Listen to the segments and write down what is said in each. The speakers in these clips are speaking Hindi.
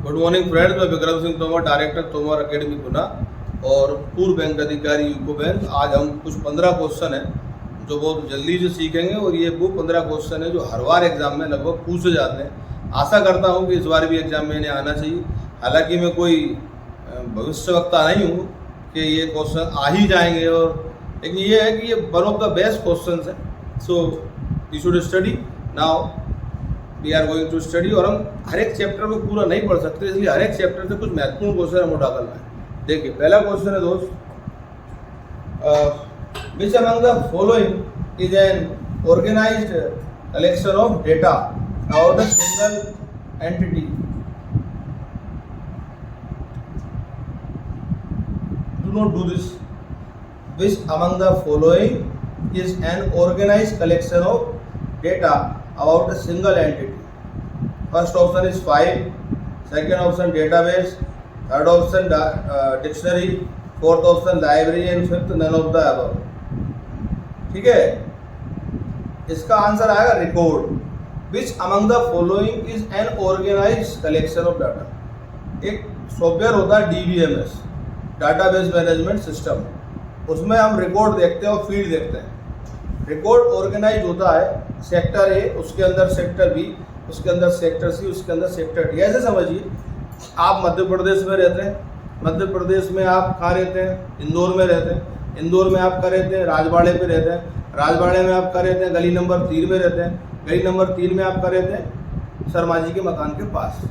गुड मॉर्निंग फ्रेंड्स, मैं विक्रम सिंह तोमर, डायरेक्टर तोमर एकेडमी पुणे और पूर्व बैंक अधिकारी यूको बैंक। आज हम कुछ 15 क्वेश्चन हैं जो बहुत जल्दी से सीखेंगे और ये वो 15 क्वेश्चन है जो हर बार एग्जाम में लगभग पूछे जाते हैं। आशा करता हूँ कि इस बार भी एग्जाम में इन्हें आना चाहिए। हालांकि मैं कोई भविष्यवक्ता नहीं हूँ कि ये क्वेश्चन आ ही जाएंगे, और लेकिन ये है कि ये one of the best question है। So you should study now. We are going to study. और हम हर एक चैप्टर को पूरा नहीं पढ़ सकते, इसलिए हर एक चैप्टर से कुछ महत्वपूर्ण क्वेश्चन हम उठा करना है। देखिए, पहला क्वेश्चन है दोस्त, which among the following is an organised collection of data about a single entity. Do not do this. Which among the following is an organised collection of data about a single entity. First option is file, second option database, third option dictionary, fourth option library and fifth none of the above. ठीक है, इसका आंसर आएगा record. Which among the following is an organized collection of data? एक सॉफ्टवेयर होता है DBMS, डाटाबेस मैनेजमेंट सिस्टम, उसमें हम रिकॉर्ड देखते हैं और फील्ड देखते हैं। रिकॉर्ड ऑर्गेनाइज होता है सेक्टर ए, उसके अंदर सेक्टर बी, उसके अंदर सेक्टर सी, उसके अंदर सेक्टर डी। ऐसे समझिए, आप मध्य प्रदेश में रहते हैं, मध्य प्रदेश में आप कहाँ रहते हैं? इंदौर में रहते हैं। इंदौर में आप कहाँ रहते हैं? राजवाड़े पे रहते हैं। राजवाड़े में आप कहाँ रहते हैं? गली नंबर 3 में रहते हैं। गली नंबर 3 में आप कहाँ रहते हैं? शर्मा जी के मकान के पास।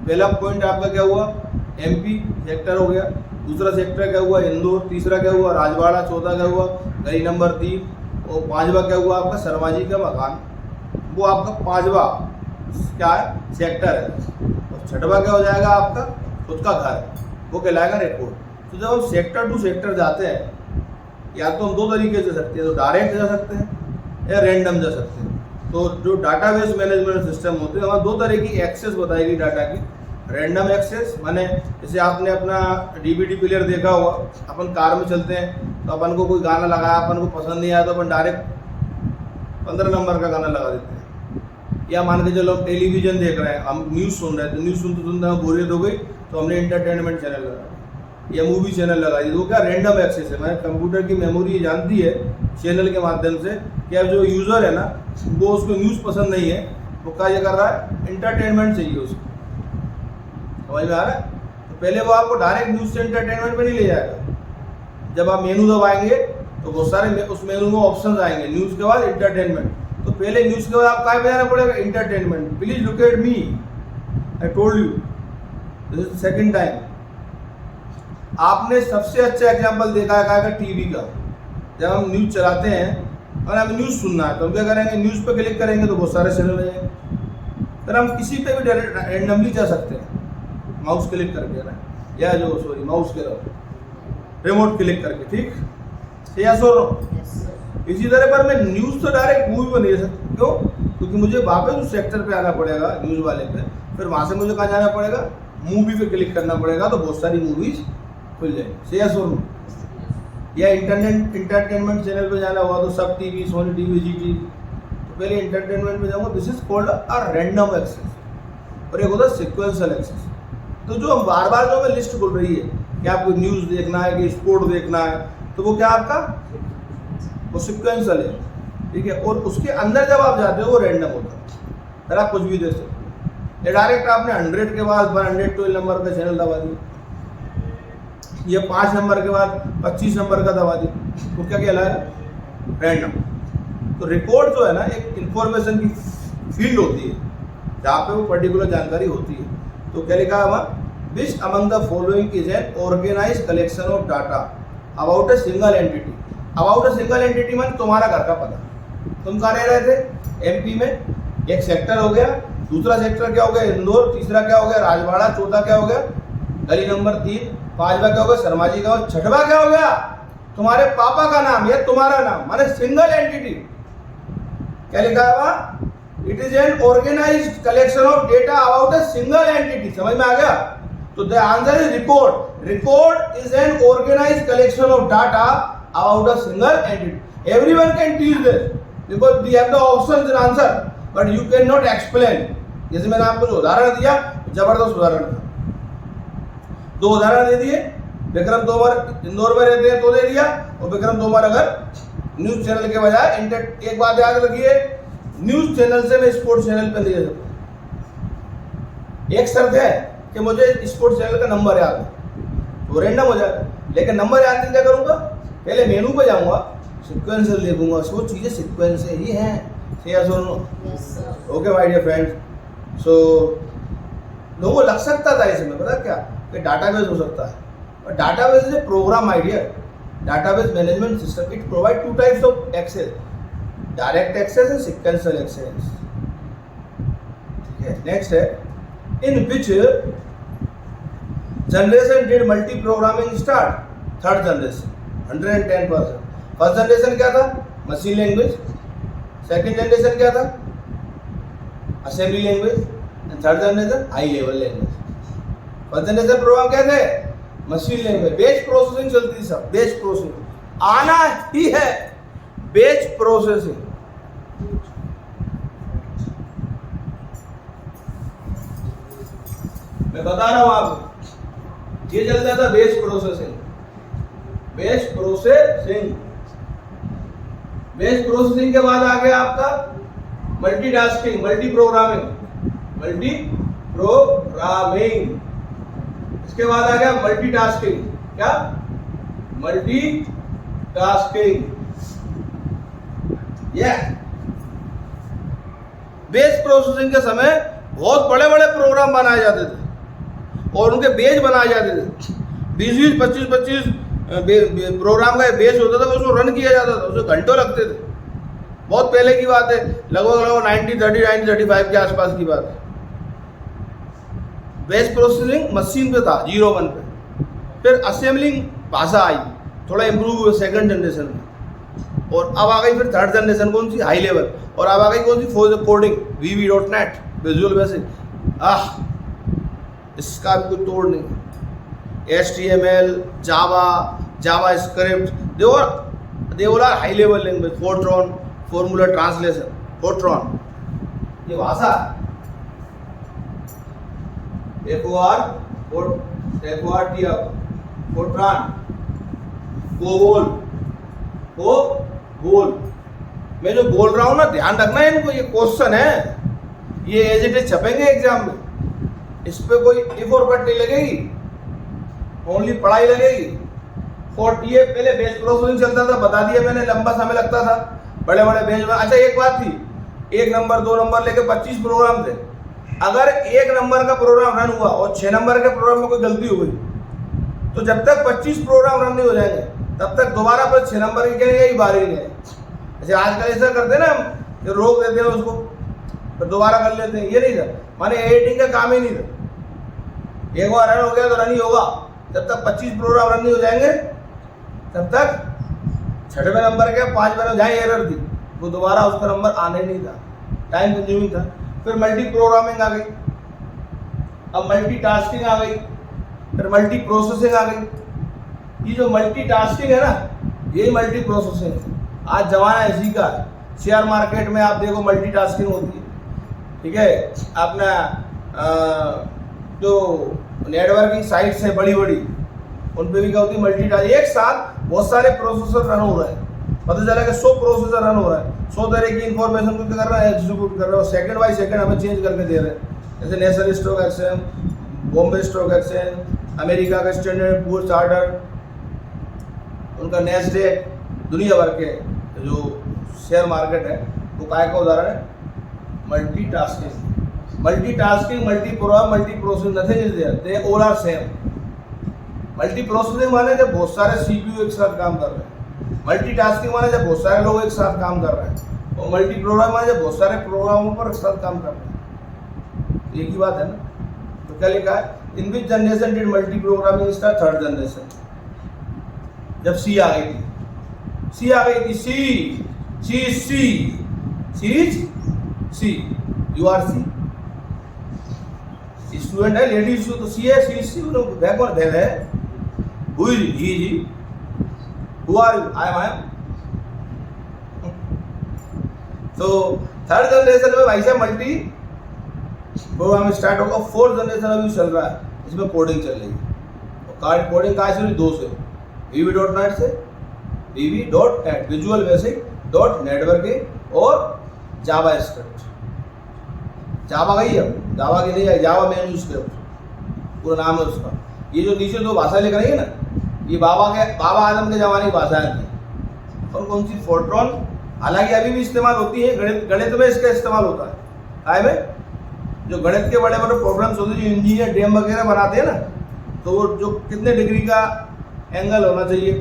पहला पॉइंट आपका क्या हुआ? MP सेक्टर हो गया। दूसरा सेक्टर क्या हुआ? इंदौर। तीसरा क्या हुआ? राजवाड़ा। चौथा क्या हुआ? गली नंबर 3। और पांचवा क्या हुआ? आपका शर्मा जी का मकान। वो आपका पांचवा क्या है? सेक्टर है। और छठवा क्या हो जाएगा? आपका खुद का घर, वो कहलाएगा रिकॉर्ड। तो जब हम सेक्टर टू सेक्टर जाते हैं, या तो हम दो तरीके से सकते हैं, तो डायरेक्ट जा सकते हैं या रैंडम जा सकते हैं। तो जो डाटाबेस मैनेजमेंट सिस्टम होते हैं, वहाँ दो तरह की एक्सेस बताएगी डाटा की। रैंडम एक्सेस माने जैसे आपने अपना DVD प्लेयर देखा होगा, अपन कार में चलते हैं तो अपन को कोई गाना लगाया, अपन को पसंद नहीं आया तो अपन डायरेक्ट 15 नंबर का गाना लगा देते हैं। या मान के चलो हम टेलीविजन देख रहे हैं, हम न्यूज़ सुन रहे हैं, तो न्यूज़ सुनते सुनते हम बोरियत हो गई तो हमने इंटरटेनमेंट चैनल लगा या मूवी चैनल लगा दी। तो क्या रैंडम एक्सेस है। मैंने कंप्यूटर की मेमोरी जानती है चैनल के माध्यम से कि अब जो यूज़र है ना, वो उसको न्यूज़ पसंद नहीं है, वो क्या ये कर रहा है? इंटरटेनमेंट चाहिए उसको। समझ में आ रहा है? तो पहले वो आपको डायरेक्ट न्यूज़ से इंटरटेनमेंट पे नहीं ले जाएगा। जब आप मेनू दबाएंगे तो बहुत सारे उस मेनू में ऑप्शंस आएंगे, न्यूज़ के बाद इंटरटेनमेंट। तो पहले न्यूज़ के बाद आप कहाँ पे जाना पड़ेगा? Entertainment. Please look at me, I told you, this is second time. आपने सबसे अच्छा एग्जांपल देखा है टीवी का। जब हम न्यूज़ चलाते हैं और हमें न्यूज़ सुनना है तो हम क्या करेंगे? न्यूज़ पे क्लिक करेंगे तो बहुत सारे चैनल आ जाएंगे। फिर हम किसी पे भी रैंडमली जा सकते हैं, माउस क्लिक करके ना, या जो सॉरी माउस के रिमोट क्लिक करके। ठीक, यस और नो? इसी तरह पर मैं न्यूज़ तो डायरेक्ट मूवी में नहीं जा सकता। क्यों? क्योंकि मुझे वापस उस सेक्टर पे आना पड़ेगा, न्यूज़ वाले पे। फिर वहाँ से मुझे कहाँ जाना पड़ेगा? मूवी पे क्लिक करना पड़ेगा, तो बहुत सारी मूवीज खुल जाएंगी। यस और नो? या इंटरटेनमेंट चैनल पे जाना हुआ तो सब TV, सोनी TV, GT। तो पहले इंटरटेनमेंट पे जाऊँगा। This is called a random access. और एक होता है सिक्वेंशियल एक्सेस। तो जो हम बार बार जो हमें लिस्ट बोल रही है कि आपको न्यूज़ देखना है कि स्पोर्ट देखना है, तो वो क्या आपका? वो सिक्वेंशियल है। ठीक है, और उसके अंदर जब आप जाते हो वो रैंडम होता है। फिर आप कुछ भी देख सकते हो। या डायरेक्ट आपने 100 के बाद 112 नंबर का चैनल दबा दिया, या 5 नंबर के बाद 25 नंबर का दबा दिया, तो क्या कहलाएगा? रैंडम। तो रिकॉर्ड जो है ना, एक इंफॉर्मेशन की फील्ड होती है जहाँ पे वो पर्टिकुलर जानकारी होती है। तो क्या लिखा है वहाँ? Which among the following is an organised collection of data about a single entity. About a single entity मान तुम्हारा घर का पता। तुम कहाँ रह रहे थे? MP में। एक सेक्टर हो गया, दूसरा सेक्टर क्या हो गया? इंदौर। तीसरा क्या हो गया? राजवाड़ा। चौथा क्या हो गया? गली नंबर 3। पांचवा क्या हो गया? शर्मा जी का। छठवा क्या हो गया? तुम्हारे पापा का नाम या तुम्हारा नाम, माने सिंगल एंटिटी। क्या लिखा है वहाँ? It is an organised collection of data about a single entity. समझ में आ गया? तो the answer is record. Record is an organised collection of data about a single entity. Everyone can teach this because we have the options in answer, but you can not explain. जैसे मैंने आपको जो उदाहरण दिया, जबरदस्त उदाहरण था। 2 उदाहरण दे दिए। विक्रम तोमर इंदौर में रहते हैं तो दे दिया, और विक्रम तोमर अगर न्यूज चैनल के बजाय एक बात याद रखिए, न्यूज चैनल से मैं स्पोर्ट्स चैनल पे नहीं दे सकता। एक शर्त है कि मुझे स्पोर्ट्स चैनल का नंबर याद है, तो रेंडम हो जाएगा। लेकिन नंबर याद नहीं क्या करूंगा, पहले मेनू पे जाऊंगा, सिक्वेंशियल देखूंगा, वो चीजें सिक्वेंस से ही हैं। Okay my dear friends. So लोगों को लग सकता था इसमें, पता क्या, कि डाटाबेस हो सकता है, और database is a program idea. Database management system, it provide 2 types of access, direct access and sequential access. ठीक है, नेक्स्ट है, in which generation did multi programming start? Third generation 110%। First generation क्या था? Machine language. सेकंड जनरेशन क्या था? Assembly language. And third generation high level language. First generation program क्या थे? मशीन लैंग्वेज, बेच प्रोसेसिंग चलती थी सब, बेच प्रोसेसिंग आना ही है, बेच प्रोसेसिंग। मैं बता रहा हूं आपको, ये चलता था बेच प्रोसेसिंग। बेच प्रोसेसिंग, बेच प्रोसेसिंग के बाद आ गया आपका multitasking, multi programming, multi programming. इसके बाद आ गया मल्टीटास्किंग। क्या? मल्टीटास्किंग। बेच प्रोसेसिंग के समय बहुत बड़े बड़े प्रोग्राम बनाए जाते थे और उनके बेच बनाए जाते थे। 20-20, 25-25 प्रोग्राम का बेच होता था, उसको रन किया जाता था, उसको घंटों लगते थे। बहुत पहले की बात है, लगभग 1935 के आसपास की बात है। बेच प्रोसेसिंग मशीन पे था 01 पे। फिर असेंबलिंग भाषा आई, थोड़ा इंप्रूव हुआ सेकंड जनरेशन में, और अब आ गई फिर थर्ड जनरेशन, कौन सी? High level. और अब आ गई कौन सी? For coding, VB.NET, visual basic. इसका भी कोई तोड़ नहीं। HTML, JavaScript, they all are high level language. Fortran, formula translation, Fortran ये भाषा, फोर्ट्रान, कोबोल। मैं जो बोल रहा हूं ना, ध्यान रखना है इनको, ये क्वेश्चन है, ये एज इट इज छपेंगे एग्जाम में। इस पे कोई इफ और बट नहीं लगेगी, ओनली पढ़ाई लगेगी। ये पहले बेच प्रोसेसिंग चलता था, बता दिया मैंने, लंबा समय लगता था, बड़े बड़े बेच। अच्छा एक बात थी, 1 नंबर 2 नंबर लेके 25 प्रोग्राम थे। अगर 1 नंबर का प्रोग्राम रन हुआ और 6 नंबर के प्रोग्राम में कोई गलती हो गई, तो जब तक 25 प्रोग्राम रन नहीं हो जाएंगे तब तक दोबारा पर 6 नंबर की कहेंगे ये बारी नहीं है। जैसे आजकल ऐसा करते हैं ना, जो रोक देते हैं उसको, फिर दोबारा कर लेते हैं। ये नहीं था, माने एडिटिंग का काम ही नहीं था। एक बार रन हो गया तो रन ही होगा। जब तक 25 प्रोग्राम रन नहीं हो जाएंगे तब तक 6वें नंबर के 5वें नंबर जहाँ एरर थी वो दोबारा उसका नंबर आने नहीं था, टाइम कंज्यूमिंग था। फिर मल्टी प्रोग्रामिंग आ गई, अब मल्टीटास्किंग आ गई, फिर मल्टी प्रोसेसिंग आ गई। ये जो मल्टीटास्किंग है ना, यही मल्टी प्रोसेसिंग है। आज जमाना इसी का है। शेयर मार्केट में आप देखो मल्टीटास्किंग होती है, ठीक है। अपना जो नेटवर्किंग साइट्स है बड़ी बड़ी, उन पे भी क्या होती है? मल्टीटास्किंग। एक साथ बहुत सारे प्रोसेसर रन हो रहे हैं, पता चला कि 100 प्रोसेसर रन हो रहा है, 100 तरह की इंफॉर्मेशन को क्या कर रहा है? एग्जीक्यूट कर रहा है, सेकंड बाय सेकंड हमें चेंज करके दे रहे हैं। जैसे national stock exchange, Bombay stock exchange, America का स्टैंडर्ड पूर चार्टर, उनका नेस्डैक, दुनिया भर के जो शेयर मार्केट है वो काय का उदाहरण है? Multitasking. Multitasking, multi program, multi processing, nothing is there, they all are same. Multi processing माने जब बहुत सारे CPU एक साथ काम कर रहे हैं, मल्टीटास्किंग माने जब बहुत सारे लोग एक साथ काम कर रहे हैं, और मल्टी प्रोग्राम माने जब बहुत सारे प्रोग्रामों पर एक साथ काम कर रहे हैं। एक ही बात है ना। तो क्या लिखा है? In which generation did multi programming start? Third generation, जब C आ गई थी। C आ गई थी, C you are C student है, लेडीज तो C है, C बैकवर्ड भेद है। Who is he? Who are you? I am. तो थर्ड जनरेशन में भाई साहब मल्टी प्रोग्राम स्टार्ट होगा, 4th जनरेशन अभी चल रहा है, इसमें कोडिंग चल रही है। और कोडिंग कहाँ से हुई? 2 से, VB.NET से, VB.NET विजुअल बेसिक .NETworking और जावा स्क्रिप्ट। जावा गई है, जावा की नहीं है, जावा मेन्यू स्क्रिप्ट पूरा नाम है उसका। ये जो नीचे 2 भाषा लिख रही है ना, ये बाबा आदम के जमाने की भाषा है। और कौन सी? फोर्ट्रॉन। हालांकि अभी भी इस्तेमाल होती है, गणित में इसका इस्तेमाल होता है। काय में जो गणित के बड़े बड़े प्रॉब्लम्स होते हैं, जो इंजीनियर डैम वगैरह बनाते हैं ना, तो वो जो कितने डिग्री का एंगल होना चाहिए,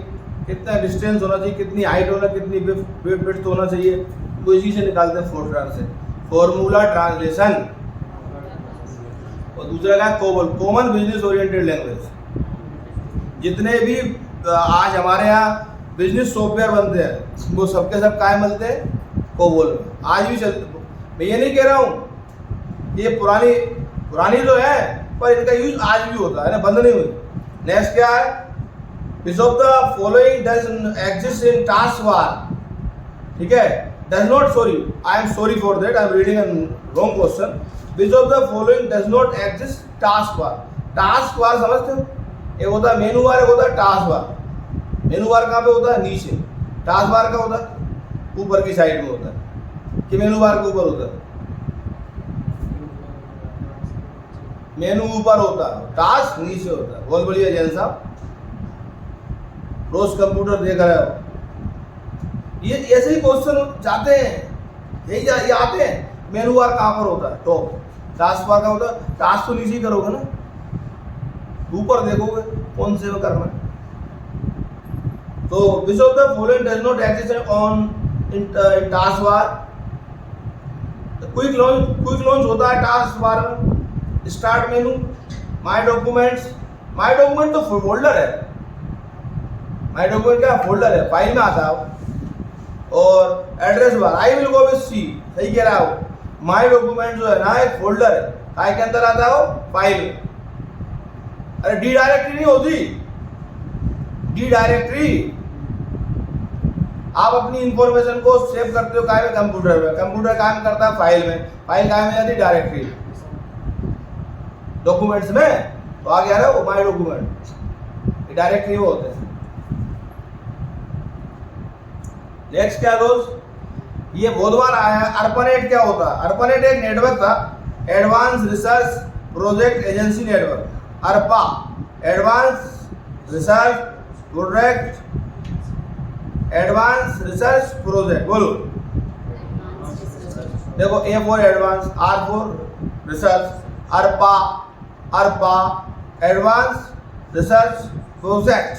कितना डिस्टेंस होना चाहिए, कितनी हाइट होना, कितनी विड्थ होना चाहिए, वो इसी से निकालते हैं फोर्ट्रॉन से। Formula translation. और दूसरा क्या? COBOL, common business oriented language. जितने भी आज हमारे यहाँ बिजनेस सॉफ्टवेयर बनते हैं, वो सबके सब काय मिलते हैं? कोबोल में। आज भी चलते। मैं ये नहीं कह रहा हूँ ये पुरानी जो है, पर इनका यूज आज भी होता है ना, बंद नहीं हुई। नेक्स्ट क्या है? विच of the following does exist in task बार? ठीक है, does not, sorry, I am sorry for that, I am reading an wrong question. Which of the following does not exist task bar? Task bar समझते हो? एक होता है मेनू बार, एक होता है टास्क बार। मेनू बार कहाँ पे होता है? नीचे। टास्क बार का होता है ऊपर की साइड में होता है, कि मेनू बार के ऊपर होता है? मेनू ऊपर होता है, टास्क नीचे होता है। बहुत बढ़िया जैन साहब, रोज कंप्यूटर देख रहे हो। ये ऐसे ही क्वेश्चन जाते हैं, यही आते हैं। मेनू बार कहाँ पर होता है? टॉप। टास्क बार का होता है? टास्क तो नीचे ही करोगे ना, ऊपर देखोगे कौन से में करना है। तो which of the following does not exist on in task bar? Quick launch होता है टास्क बार में। Start menu, my documents. My document तो फोल्डर है, माय डॉक्यूमेंट क्या फोल्डर है, फाइल में आता है। और address bar, I will go with C, सही कह रहा हो। माय डॉक्यूमेंट जो है ना, एक फोल्डर है, काय के अंदर आता हो? फाइल में। अरे डी डायरेक्टरी नहीं होती, डी डायरेक्टरी आप अपनी इंफॉर्मेशन को सेव करते हो काय में? कंप्यूटर में। कंप्यूटर काम करता है फाइल में, फाइल काय में जाती है? डायरेक्टरी। डॉक्यूमेंट्स में तो आ गया ना वो माय डॉक्यूमेंट, डायरेक्टरी वो होते हैं। नेक्स्ट क्या दोस्त? ये बहुत बार आया, ARPANET क्या होता है? ARPANEट एक नेटवर्क था, advance research project agency network. ARPA, advance research project. बोलो, देखो, A for advance, R for research, ARPA advance research project,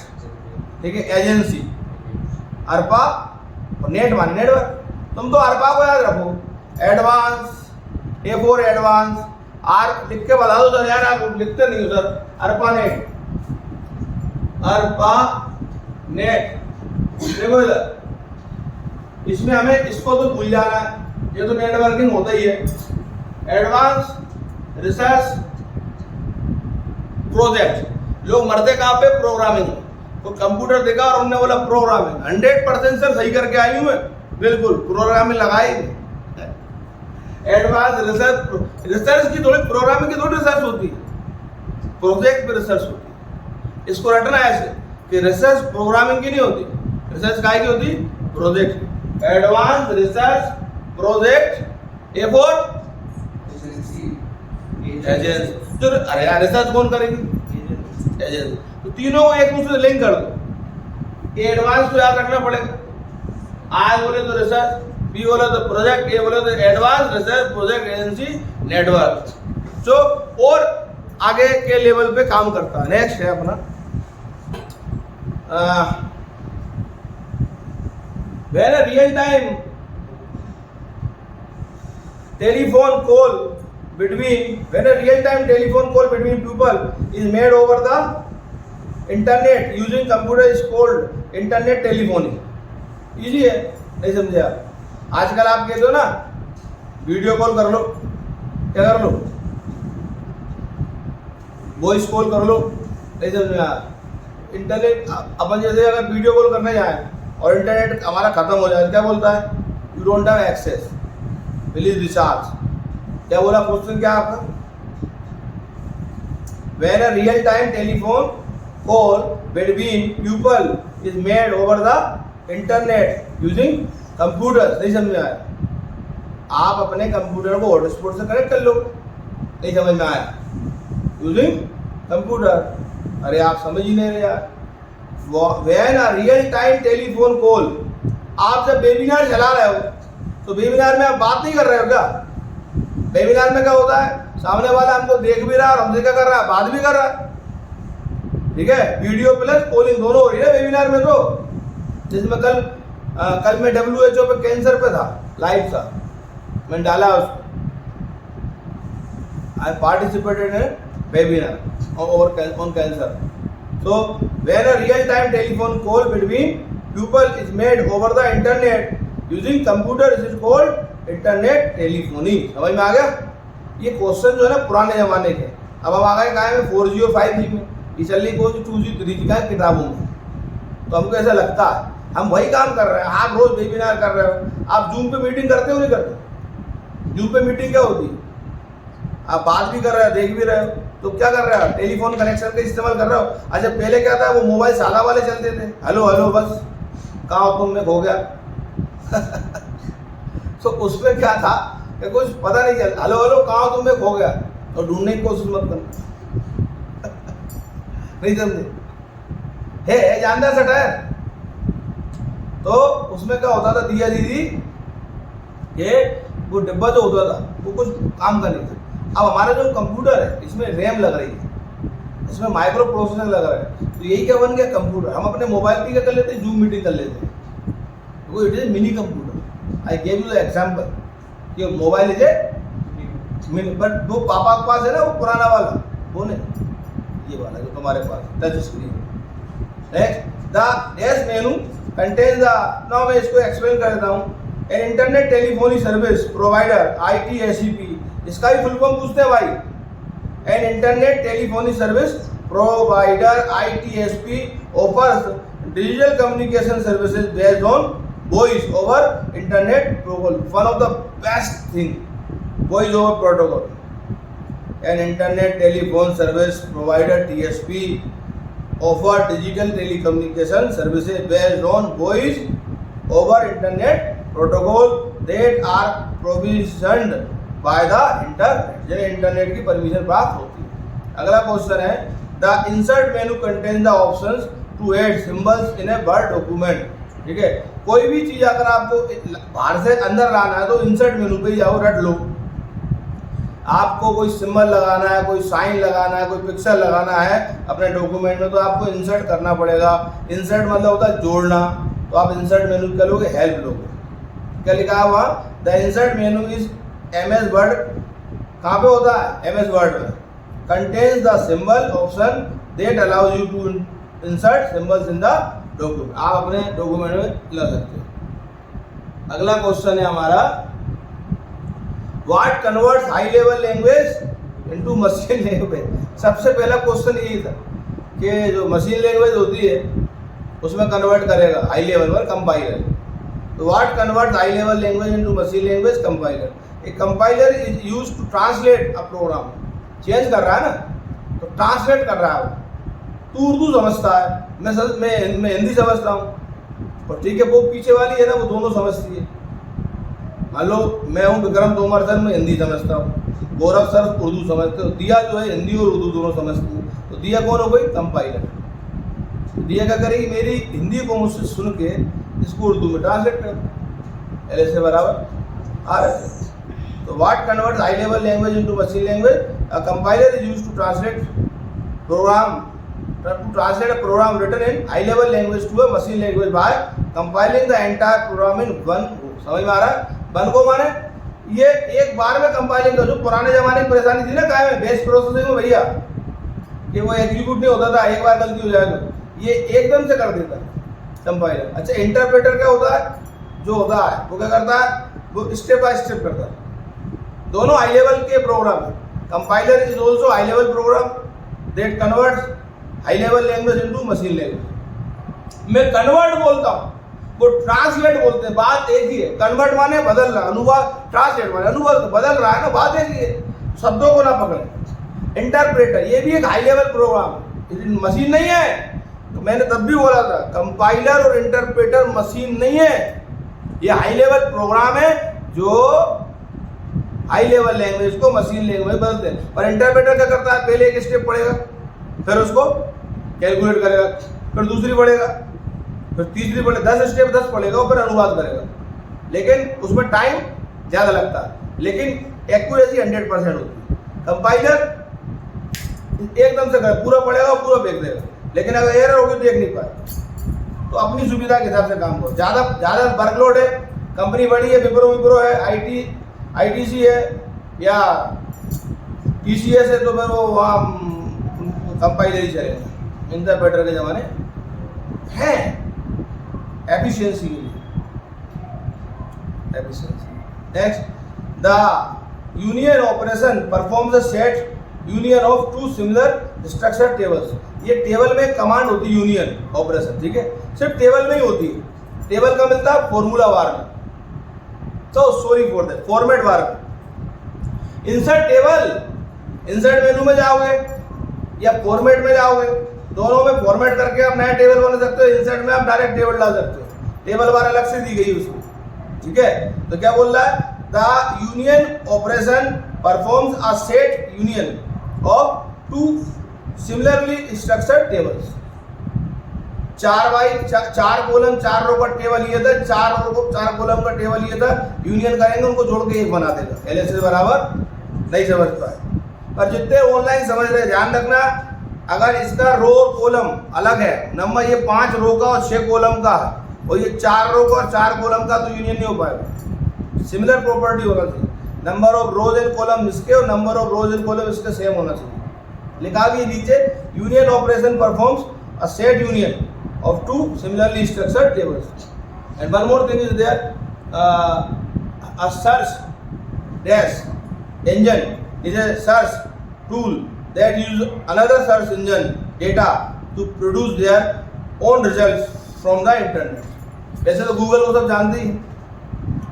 ठीक है, एजेंसी। ARPA और नेट माने नेटवर्क। तुम तो ARPA को याद रखो, advance, A for advance, R लिख के बता दो सर, यार आप लिखते नहीं हो सर। ARPANET, देखो इधर, इसमें हमें इसको तो भूल जाना है, ये तो नेटवर्किंग होता ही है। Advance research project. लोग मरते कहाँ पे? प्रोग्रामिंग। तो कंप्यूटर देखा और उन्होंने बोला प्रोग्रामिंग। 100% सर सही करके आई हूं मैं, बिल्कुल प्रोग्रामिंग लगाई। एडवांस रिसर्च की थोड़ी, प्रोग्रामिंग की थोड़ी रिसर्च होती है, प्रोजेक्ट पे रिसर्च होती है। इसको रटना है ऐसे कि रिसर्च प्रोग्रामिंग की नहीं होती, रिसर्च काय की होती? Project. Advance research project, A for agency. तो अरे यार रिसर्च कौन करेगी? एजेंसी। तो तीनों को एक दूसरे से लिंक कर दो। एडवांस को याद रखना पड़ेगा। आई बोले तो रिसर्च, बी बोले तो प्रोजेक्ट, ए बोले तो advance research project agency network, जो और आगे के लेवल पे काम करता है। नेक्स्ट है अपना when a real time telephone call between people is made over the internet using computer is called internet telephony। Easy है, नहीं समझे आप? आजकल आप कहते हो ना वीडियो कॉल कर लो, क्या कर लो? वॉइस कॉल कर लो, नहीं समझ में आया? इंटरनेट, अपन जैसे अगर वीडियो कॉल करने जाए और इंटरनेट हमारा खत्म हो जाए, क्या बोलता है? You don't have access, please recharge. क्या बोला? क्वेश्चन क्या आपका? When a real time telephone call between people is made over the internet using computer. नहीं समझ में आया? आप अपने कंप्यूटर को हॉटस्पॉट से कनेक्ट कर लो। नहीं समझ में आया? Using computer. अरे आप समझ ही नहीं रहे यार। When a real time telephone call, आप जब वेबिनार चला रहे हो तो वेबिनार में आप बात नहीं कर रहे हो क्या? वेबिनार में क्या होता है, सामने वाला हमको देख भी रहा है और हमसे क्या कर रहा है, बात भी कर रहा है। ठीक है, वीडियो प्लस कॉलिंग दोनों हो रही है वेबिनार में। तो जिसमें कल मैं WHO पे कैंसर पे था, लाइव था, मैंने डाला उसको, I participated in webinar on cancer. So when a real-time telephone call between people is made over the internet using computer, it is called internet telephony। समझ में आ गया? ये क्वेश्चन जो है ना पुराने जमाने के, अब हम आ गए कहाँ में 4G और 5G में, ये चल रही कोई 2G 3G का किताबों में। तो हमको ऐसा लगता है हम वही काम कर रहे हैं। आप रोज वेबिनार कर रहे हो, आप जूम पे मीटिंग करते हो नहीं करते? जूम पे मीटिंग क्या होती है? आप बात भी कर रहे हो, देख भी रहे हो, तो क्या कर रहे हो? टेलीफोन कनेक्शन का इस्तेमाल कर रहे हो। अच्छा पहले क्या था, वो मोबाइल सादा वाले चलते थे, हेलो हेलो बस, कहाँ हो तुम, मैं खो गया। तो उसमें क्या था कि कुछ पता नहीं चल, हेलो हेलो कहाँ हो तुम, मैं खो गया, और ढूंढने की कोशिश मत करना। नहीं समझे? है जानदार सटा है। तो उसमें क्या होता था, दिया दीदी, ये वो डिब्बा जो होता था वो कुछ काम का नहीं था। अब हमारा जो कंप्यूटर है इसमें रैम लग रही है, इसमें माइक्रो प्रोसेसर लग रहा है, तो यही क्या बन गया कंप्यूटर। हम अपने मोबाइल की क्या कर लेते हैं, जूम मीटिंग कर लेते हैं, वो it is mini computer. I gave you the example कि mobile is a mini, but वो पापा के पास है ना वो पुराना वाला, वो नहीं, ये वाला जो तुम्हारे पास touch screen. Next, the dash menu contains the, now मैं इसको एक्सप्लेन कर देता हूँ। An internet telephony service provider ITSP, इसका ही फुल फॉर्म पूछते हैं भाई। An internet telephony service provider ITSP offers digital communication services based on voice over internet protocol. One of the best thing, voice over protocol. An internet telephone service provider TSP offer digital telecommunication services based on voice over internet protocol that are provisioned by the internet, जो इंटरनेट की परमिशन प्राप्त होती है। अगला क्वेश्चन है, the insert menu contain the options to add symbols in a word document. ठीक है, कोई भी चीज अगर आपको बाहर से अंदर लाना है तो इंसर्ट मेनू पे जाओ, रट लो। आपको कोई सिंबल लगाना है, कोई साइन लगाना है, कोई पिक्चर लगाना है अपने डॉक्यूमेंट में, तो आपको इंसर्ट करना पड़ेगा। इंसर्ट मतलब होता है जोड़ना, तो आप इंसर्ट मेनू क्या लोगे, हेल्प लोगे। क्या लिखा है वहाँ, the insert menu is MS word, कहाँ पे होता है, MS वर्ड में, contains the symbol option that allows you to insert symbols in the document. आप अपने डॉक्यूमेंट में लगा सकते हो। अगला क्वेश्चन है हमारा, what converts high level language into machine language. सबसे पहला क्वेश्चन यही था कि जो मशीन लैंग्वेज होती है उसमें कन्वर्ट करेगा हाई लेवल पर कंपाइलर। तो what converts high level language into machine language, compiler. एक compiler is used to translate a program, change कर रहा है ना, तो ट्रांसलेट कर रहा है। तू उर्दू समझता है, मैं हिंदी समझता हूँ, और ठीक है वो पीछे वाली है ना वो दोनों समझती है। मान लो मैं हूँ विक्रम तोमर सर, मैं हिंदी समझता हूँ, गौरव सर उर्दू समझते हो, दिया जो है हिंदी और उर्दू दोनों समझती है, तो दिया कौन हो गई, कंपाइलर। दिया क्या करेगी, मेरी हिंदी को मुझसे सुन के इसको उर्दू में ट्रांसलेट कर, एल से बराबर आ रहे। तो what converts high level language into machine language, a compiler is used to translate a program written in high level language to a machine language by compiling the entire program in one go। समझ में आ रहा है, वन को माने ये एक बार में कंपाइलिंग का, जो पुराने जमाने की परेशानी थी ना काय में बेस प्रोसेसिंग में भैया, कि वो एग्जीक्यूट नहीं होता था, एक बार गलती हो जाए तो ये एकदम से कर देता कंपाइलर। अच्छा इंटरप्रेटर क्या होता है, जो होता है वो क्या करता है, वो स्टेप बाय स्टेप करता है। दोनों हाई लेवल के प्रोग्राम है। Compiler is also high level program that converts high level language into machine language. मैं कन्वर्ट बोलता हूँ, वो ट्रांसलेट बोलते हैं, बात एक ही है। कन्वर्ट माने बदलना, अनुवाद, ट्रांसलेट माने अनुवाद, बदल रहा है ना, बात एक ही है, शब्दों को ना पकड़े। इंटरप्रेटर ये भी एक हाई लेवल प्रोग्राम, मशीन नहीं है। तो मैंने तब भी बोला था कंपाइलर और इंटरप्रेटर मशीन नहीं है, ये हाई लेवल प्रोग्राम है जो हाई लेवल लैंग्वेज को मशीन लैंग्वेज बदलते हैं। और इंटरप्रेटर क्या करता है, पहले एक स्टेप पढ़ेगा, फिर उसको कैलकुलेट करेगा, फिर दूसरी पढ़ेगा, फिर तीसरी पढ़ेगा, 10 स्टेप 10 पढ़ेगा और फिर अनुवाद करेगा। लेकिन उसमें टाइम ज़्यादा लगता है, लेकिन एक्यूरेसी 100% होती है। कंपाइलर एकदम से पूरा पढ़ेगा और पूरा फेंक देगा, लेकिन अगर एरर होगी तो देख नहीं पाए। तो अपनी सुविधा के हिसाब से काम करो। ज़्यादा वर्कलोड है, कंपनी बड़ी है, विप्रो है, ITC है या TCS है, तो फिर वो वहाँ कंपाइलर ही चलेगा। इंटरप्रेटर के ज़माने हैं एफिशिएंसी के लिए। Next, the union operation performs the set union of two similar structure tables. ये टेबल में कमांड होती है यूनियन ऑपरेशन, ठीक है, सिर्फ टेबल में ही होती है। टेबल का मिलता है फॉर्मूला बार में, तो सॉरी फॉर दैट, फॉर्मेट बार में। इंसर्ट टेबल, इंसर्ट मेनू में जाओगे या फॉर्मेट में जाओगे, दोनों में फॉर्मेट करके आप नया टेबल बना सकते हो। इंसर्ट में आप डायरेक्ट टेबल डाल सकते हो, टेबल बार अलग से दी गई उसको, ठीक है। तो क्या बोल रहा है, the union operation performs a set union of two similarly structured tables. 4 column 4 रो का टेबल ये था, 4 कॉलम का टेबल ये था, यूनियन करेंगे उनको जोड़ के एक बना देगा। LHS बराबर नहीं समझ पाए, पर जितने ऑनलाइन समझ रहे ध्यान रखना, अगर इसका रो और कॉलम अलग है, नंबर ये 5 रो का और 6 कॉलम का है, और ये 4 रो का और 4 कॉलम का, तो यूनियन नहीं हो पाएगा। सिमिलर प्रॉपर्टी होना चाहिए, number of rose and column इसके और number of rose and column इसके सेम होना चाहिए। लिखा भी नीचे, union operation performs a set union of two similarly structured tables. And one more thing is there, a search dash engine is a search tool that uses another search engine data to produce their own results from the internet. वैसे तो गूगल को सब जानते ही,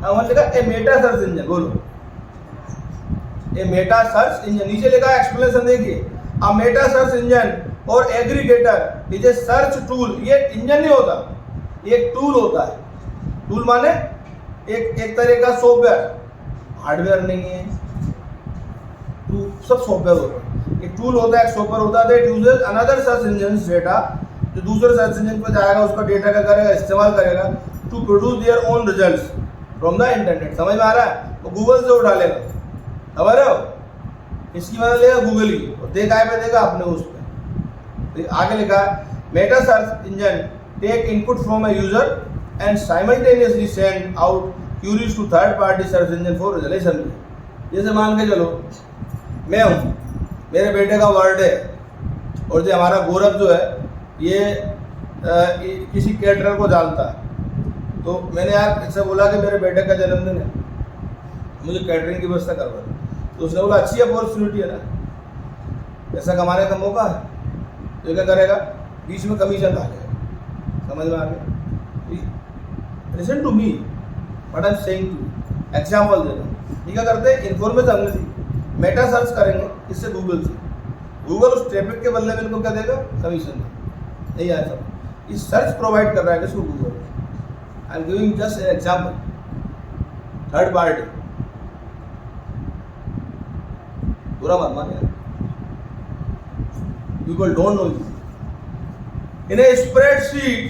वहाँ लिखा ए मेटा सर्च इंजन, बोलो ए मेटा सर्च इंजन, नीचे लिखा एक्सप्लेनेशन देखिए, अ मेटा सर्च इंजन और aggregator is a search tool. ये इंजन नहीं होता, ये एक टूल होता है। टूल माने एक तरह का सॉफ्टवेयर, हार्डवेयर नहीं है, सब सॉफ्टवेयर होता है। एक टूल होता है, एक सॉफ्टवेयर होता है, that uses another search engine data, जो दूसरे सर्च इंजन पर जाएगा, उसका डेटा का करेगा, इस्तेमाल करेगा, to produce their own results from the internet. समझ में आ रहा है, वो गूगल से उठा लेगा, समझ रहे हो, इसकी मदद लेगा गूगल की, और देखा पे देगा अपने उस पर। आगे लिखा meta search engine take input from a user and simultaneously send out queries to third party search engine for resolution. जैसे मान के चलो मैं हूँ, मेरे बेटे का बर्थडे है, और जो हमारा गौरव जो है ये किसी कैटरर को जानता है, तो मैंने यार इससे बोला कि मेरे बेटे का जन्मदिन है, मुझे कैटरिंग की व्यवस्था करवा दो। तो उसने बोला अच्छी अपॉर्चुनिटी है ना, पैसा कमाने का मौका है, तो क्या करेगा, बीच में कमीशन डालेगा। समझ में आ गया? Listen to me what I am saying to, example दे रहा हूँ। ये क्या करते हैं, इन्फॉर्मेशन हमने दी, मेटा सर्च करेंगे इससे गूगल से, गूगल उस ट्रैफिक के बदले में इनको क्या देगा, कमीशन नहीं आया सब। ये सर्च प्रोवाइड कर रहा है किसको, Google. I am giving just an example, third party, बुरा मत मानिए, people don't know you. In a spreadsheet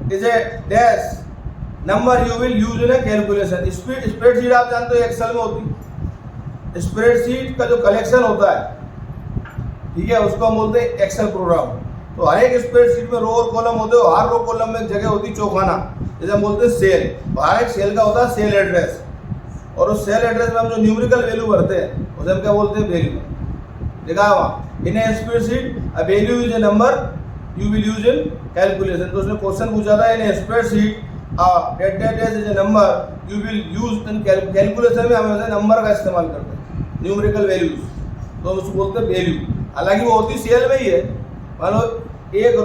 is a dash number you will use in a calculation. Spreadsheet आप जानते हो एक्सेल में होती है। स्प्रेडशीट का जो कलेक्शन होता है, ठीक है, उसको हम बोलते हैं एक्सेल प्रोग्राम। तो हर एक स्प्रेडशीट में रो और कॉलम होते हैं, हर रो कॉलम में एक जगह होती है चौखाना, जैसे हम बोलते हैं सेल। हर एक सेल का होता है सेल एड्रेस, और उस सेल एड्रेस में हम जो न्यूमेरिकल वैल्यू भरते हैं उसे हम क्या बोलते हैं, वैल्यू। लिखा है वहाँ, in a spreadsheet a value is a number you will use in calculation. तो उसने क्वेश्चन पूछा था, in a spreadsheet data is a number you will use in calculation में हम ऐसे नंबर का इस्तेमाल करते हैं, न्यूमेरिकल वैल्यूज, तो उसको बोलते हैं वैल्यू। हालांकि वो होती सेल में ही है, मान लो एक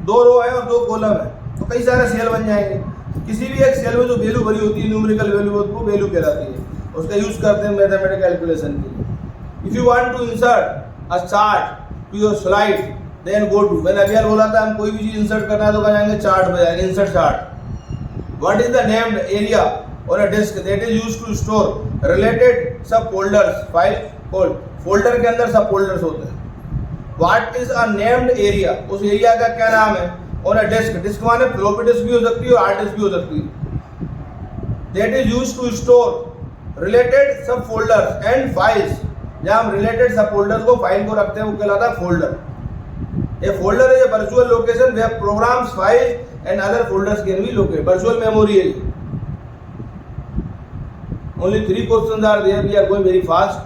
2 रो है और 2 कॉलम है, तो कई सारे सेल बन जाएंगे। किसी भी एक सेल में जो वैल्यू भरी होती है, न्यूमेरिकल वैल्यू, वो वैल्यू कहलाती है, उसका यूज करते हैं मैथमेटिकल कैलकुलेशन के लिए। If you want to insert a chart to your slide, then go to, मैंने अभी बोला था हम कोई भी चीज इंसर्ट करना है तो कहाँ जाएंगे, चार्ट पे जाएंगे, insert chart. What is the named area और a disk that is used to store related sub folders, file folder के अंदर सब फोल्डर्स होते हैं। What is a named area, उस एरिया का क्या नाम है, और अ डिस्क, डिस्क माने फ्लॉपी डिस्क भी हो सकती है और हार्ड डिस्क भी हो सकती है, that is used to store related sub folders and files, जहां हम रिलेटेड सब फोल्डर्स को, फाइल को रखते हैं वो कहलाता है folder. A folder is a virtual location where programs, files and other folders can be located. Virtual memory है। Only 3 questions are there. We are going very fast.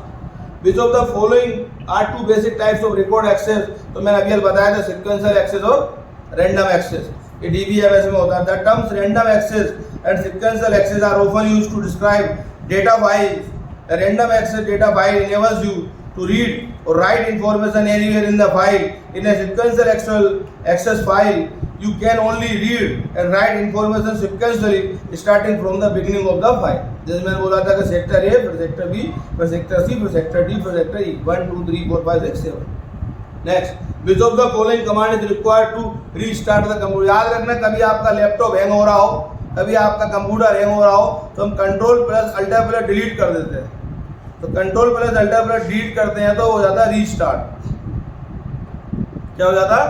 Which of the following are 2 basic types of record access? तो मैंने अभी बताया था sequential access और random access. ये DBMS में होता है। The terms random access and sequential access are often used to describe data files. A random access data file enables you to read or write information anywhere in the file. In a sequential access file, you can only read and write information sequentially starting from the beginning of the file. जैसे मैंने बोला था कि सेक्टर A, फिर सेक्टर B, फिर सेक्टर C, फिर सेक्टर D, फिर sector E, 1, 2, 3, 4, 5, 6, 7. Next, which of the following command is required to restart the computer? याद रखना, कभी आपका लैपटॉप हैंग हो रहा हो, कभी आपका कंप्यूटर हैंग हो रहा हो, तो हम control plus alter plus delete कर देते हैं। तो control plus alter plus delete करते हैं तो हो जाता है रीस्टार्ट। क्या हो जाता है,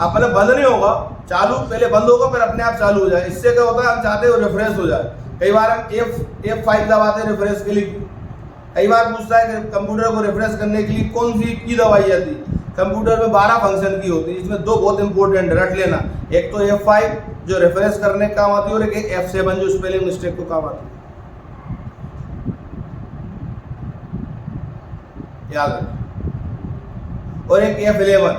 आप पहले बंद नहीं होगा, चालू पहले बंद होगा फिर अपने आप चालू हो जाए। इससे क्या होता है, हम चाहते हैं रिफ्रेश हो जाए। कई बार हम F5 दबाते हैं रिफ्रेश के लिए। कई बार पूछता है कि कंप्यूटर को रिफ्रेश करने के लिए कौन सी की दबाई जाती है। कंप्यूटर में 12 फंक्शन की होती है, इसमें 2 बहुत इंपॉर्टेंट रट लेना। एक तो F5 जो रिफ्रेश करने का काम आती है और एक F7 जो स्पेलिंग मिस्टेक को काम आती है। याद रखें। और एक F11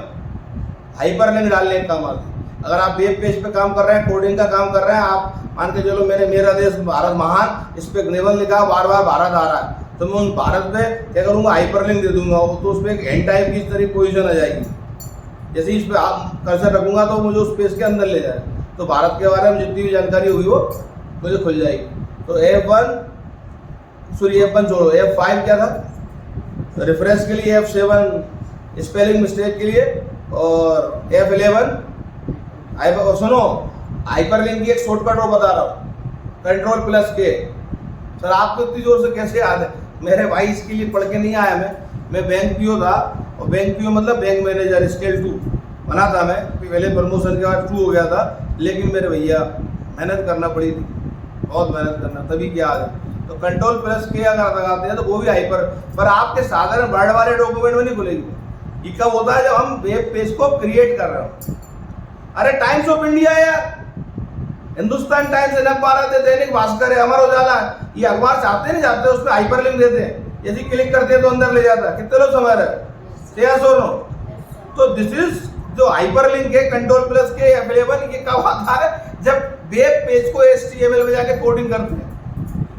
हाइपरलिंक डालने का काम आती है। अगर आप वेब पेज पे काम कर रहे हैं, कोडिंग का काम कर रहे हैं, आप मान के चलो मैंने मेरा देश भारत महान, इस पे निबंध लिखा, बार बार भारत आ रहा है, तो मैं उन भारत पे क्या करूंगा, हाइपरलिंक दे दूंगा, तो उस पर एक एन टाइप की इस तरह पोजीशन आ जाएगी। जैसे इस पे आप कर्सर रखूंगा तो मुझे उस पेज के अंदर ले जाए, तो भारत के बारे में जितनी भी जानकारी हुई वो मुझे खुल जाएगी। तो F1 छोड़ो, F5 क्या था रिफ्रेश के लिए, F7 स्पेलिंग मिस्टेक के लिए, और F11 सुनो हाइपरलिंक की एक शॉर्टकट वो बता रहा हूँ, कंट्रोल प्लस के। सर आपको इतनी जोर से कैसे याद है? मेरे भाई इसके लिए पढ़ के नहीं आया मैं बैंक पीओ था, और बैंक पीओ मतलब बैंक मैनेजर स्केल 2 बना था मैं, पहले प्रमोशन के बाद 2 हो गया था, लेकिन मेरे भैया मेहनत करना पड़ी थी, बहुत मेहनत करना, तभी क्या याद है। तो कंट्रोल प्लस के अगर लगाते हैं तो वो भी हाइपर, पर आपके साधारण वर्ड वाले डॉक्यूमेंट में नहीं खुलेगी। ये कब होता है, जब हम वेब पेज को क्रिएट कर रहे हो। अरे टाइम्स ऑफ इंडिया है यार, हिंदुस्तान टाइम्स, हिंदू भारत है, दैनिक भास्कर है, अमर उजाला है, ये अखबार चाहते नहीं चाहते, उस पर हाइपर लिंक देते हैं, यदि क्लिक करते हैं तो अंदर ले जाता है। कितने लोग समझ रहे हैं? 6 नो। तो दिस इज जो हाइपर लिंक है कंट्रोल प्लस के F11, ये कब आता है, जब वेब पेज को HTML में जाके कोडिंग करते हैं।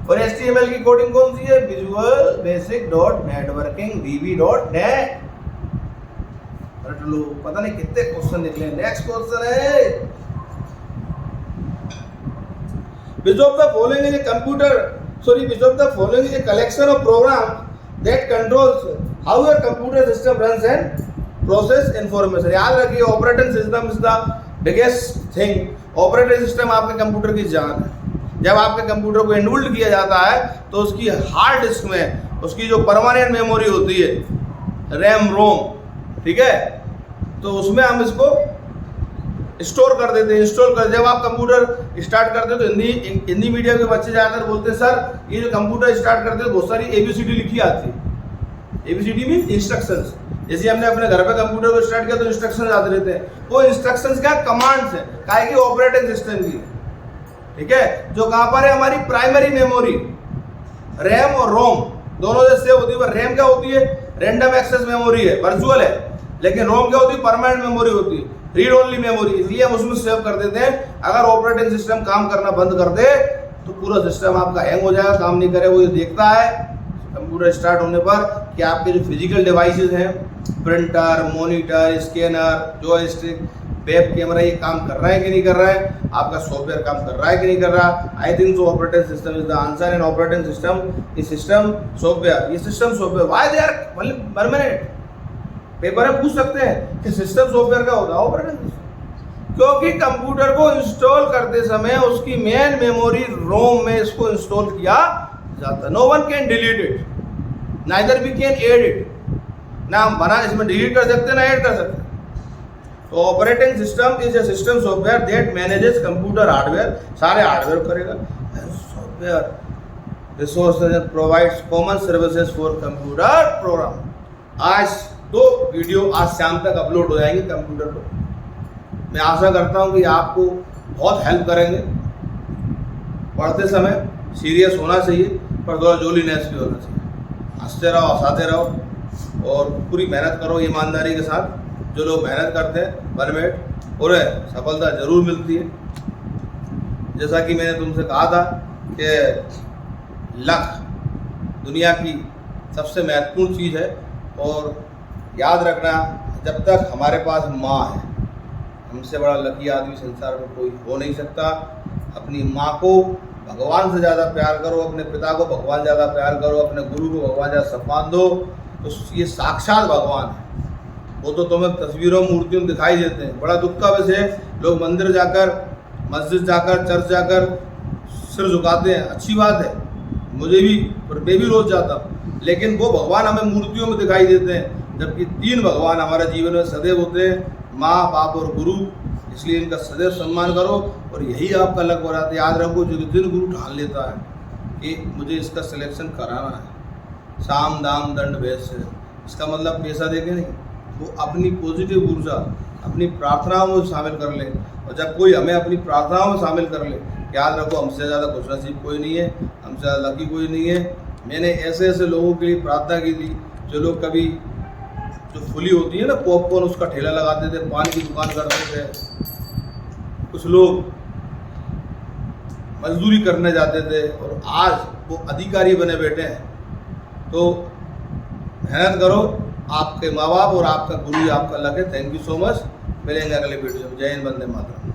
और HTML की कोडिंग कौन सी है? Visual basic dot networking VB.net। पता नहीं कितने क्वेश्चन निकले। नेक्स्ट क्वेश्चन है, which of the following is a computer, which of the following is a collection of programs that controls how your computer system runs and process information। याद रखिए, operating system is the biggest thing. Operating system आपके कंप्यूटर की जान है। जब आपके कंप्यूटर को इनबिल्ट किया जाता है तो उसकी हार्ड डिस्क में उसकी जो परमानेंट मेमोरी होती है, रैम रोम, ठीक है, तो उसमें हम इसको स्टोर कर देते हैं, इंस्टॉल कर। जब आप कंप्यूटर स्टार्ट करते हो तो हिंदी मीडियम के बच्चे ज़्यादातर बोलते हैं सर ये जो कंप्यूटर स्टार्ट करते हैं बहुत सारी ABCD लिखी आती है। ABCD mean instructions. जैसे हमने अपने घर पे कंप्यूटर को स्टार्ट किया तो इंस्ट्रक्शंस आते रहते हैं। वो इंस्ट्रक्शंस क्या, कमांड्स है, काहे की ऑपरेटिंग सिस्टम की, ठीक है, जो कहां पर है, हमारी प्राइमरी मेमोरी, रैम और रोम दोनों से सेव होती है। पर रैम क्या होती है, रैंडम एक्सेस मेमोरी है, वर्चुअल है, लेकिन रोम क्या होती है, परमानेंट मेमोरी होती है, रीड ओनली मेमोरी, इसलिए हम उसमें सेव कर देते हैं। अगर ऑपरेटिंग सिस्टम काम करना बंद कर दे तो पूरा सिस्टम आपका हैंग हो जाएगा, काम नहीं करे। वो ये देखता है कंप्यूटर स्टार्ट होने पर कि आपके जो फिजिकल डिवाइसेस हैं, printer, monitor, scanner, joystick, web camera, ये काम कर रहा है कि नहीं कर रहा है, आपका सॉफ्टवेयर काम कर रहा है कि नहीं कर रहा। I think so operating system is the answer. And operating system, ये सिस्टम सॉफ्टवेयर, ये system software, why they are permanent, paper में पूछ सकते हैं कि सिस्टम सॉफ्टवेयर का होता है ऑपरेटिंग सिस्टम, क्योंकि कंप्यूटर को इंस्टॉल करते समय उसकी मेन मेमोरी रोम में इसको इंस्टॉल किया जाता है। No one can delete it, neither we can add it, ना हम बना इसमें डिलीट कर सकते हैं ना ऐड कर सकते हैं। तो operating system is a system software that manages computer hardware, सारे हार्डवेयर करेगा, software resources and provides common services for computer program. आज 2 वीडियो आज शाम तक अपलोड हो जाएंगे कंप्यूटर पर। मैं आशा करता हूं कि आपको बहुत हेल्प करेंगे। पढ़ते समय सीरियस होना चाहिए, पर थोड़ा जोलीनेस भी होना चाहिए। हंसते रहो, हंसाते रहो और पूरी मेहनत करो ईमानदारी के साथ। जो लोग मेहनत करते हैं परमेट उन्हें सफलता जरूर मिलती है। जैसा कि मैंने तुमसे कहा था कि लक दुनिया की सबसे महत्वपूर्ण चीज़ है, और याद रखना जब तक हमारे पास माँ है, हमसे बड़ा लकी आदमी संसार में कोई हो नहीं सकता। अपनी माँ को भगवान से ज़्यादा प्यार करो, अपने पिता को भगवान ज़्यादा प्यार करो, अपने गुरु को भगवान ज़्यादा सम्मान दो, तो ये साक्षात भगवान है। वो तो तुम्हें तस्वीरों मूर्तियों में दिखाई देते हैं। बड़ा दुख का विषय है, लोग मंदिर जाकर, मस्जिद जाकर, चर्च जाकर सिर झुकाते हैं, अच्छी बात है, मुझे भी, और मैं भी रोज़ जाता हूँ, लेकिन वो भगवान हमें मूर्तियों में दिखाई देते हैं, जबकि 3 भगवान हमारे जीवन में सदैव होते हैं, माँ, बाप और गुरु। इसलिए इनका सदैव सम्मान करो और यही आपका लक बनाता है। याद रखो, जो दिन गुरु ठान लेता है कि मुझे इसका सिलेक्शन कराना है, साम दाम दंड भेद से, इसका मतलब पैसा देके नहीं, वो अपनी पॉजिटिव ऊर्जा अपनी प्रार्थनाओं में शामिल कर ले। और जब कोई हमें अपनी प्रार्थनाओं में शामिल कर ले, याद रखो हमसे ज़्यादा खुशनसीब कोई नहीं है, हमसे ज़्यादा लकी कोई नहीं है। मैंने ऐसे ऐसे लोगों के लिए प्रार्थना की थी, जो लोग कभी जो फुली होती है ना पॉपकॉर्न, उसका ठेला लगाते थे, पान की दुकान करते थे, कुछ लोग मजदूरी करने जाते थे और आज वो अधिकारी बने बैठे हैं। तो मेहनत करो, आपके माँ बाप और आपका गुरु ही आपका लक है। Thank you so much. मिलेंगे अगले वीडियो में। जय हिंद, वंदे मातरम।